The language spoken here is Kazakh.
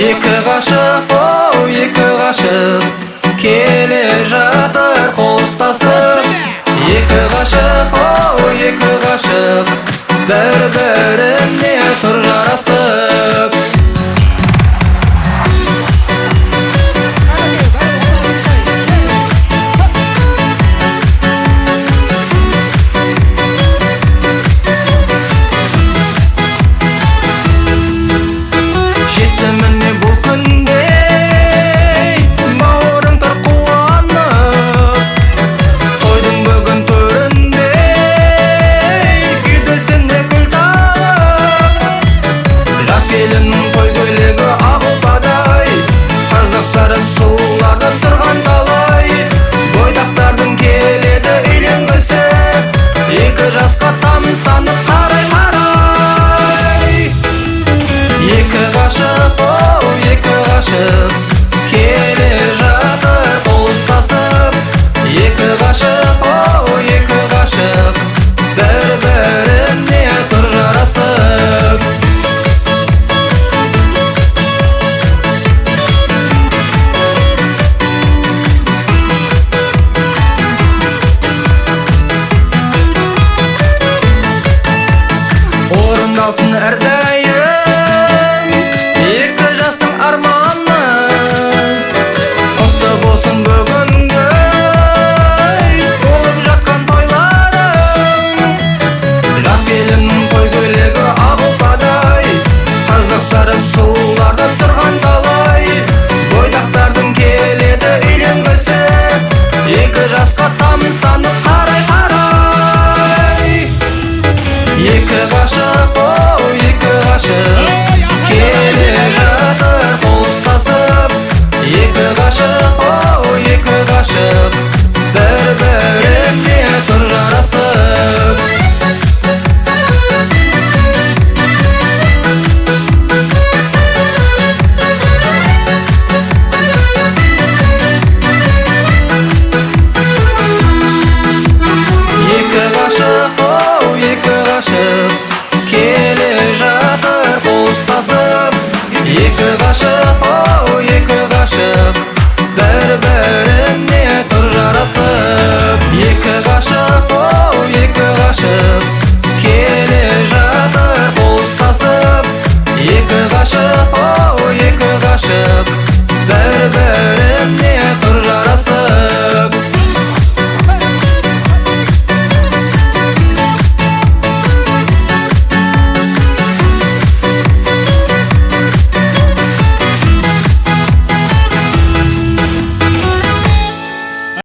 Екі ғашық, екі ғашық келе жатыр қол ұстасып. Екі ғашық, екі ғашық бір-біріне тұр жарасып. Сұлулардан тұрған талай бойдақтардың келеді үйленгісі. Екі жасқа тамсанып қарай-қарай. Екі ғашық, екі ғашық келе жатыр қол ұстасып. Екі ғашық, екі ғашық бір-біріне тұр жарасып. Орындалсын әрдайым екі жастың арманы, құтты болсын бүгінгі болып жатқан тойларың. Жас келіннің той көйлегі ақ ұлпадай, қызықтырып сұлулардан тұрған талай бойдақтардың келеді үйленгісі. Екі жасқа тамсанып қарай-қарай. Екі ғашық, екі ғашық келе жатыр қол ұстасып. Екі ғашық, екі ғашық бір-біріне тұр жарасып. Екі ғашық, екі ғашық келе жатыр қол ұстасып. Екі ғашық, екі ғашық бір-біріне тұр жарасып. Екі ғашық, екі ғашық келе жатыр қол ұстасып. Екі ғашық,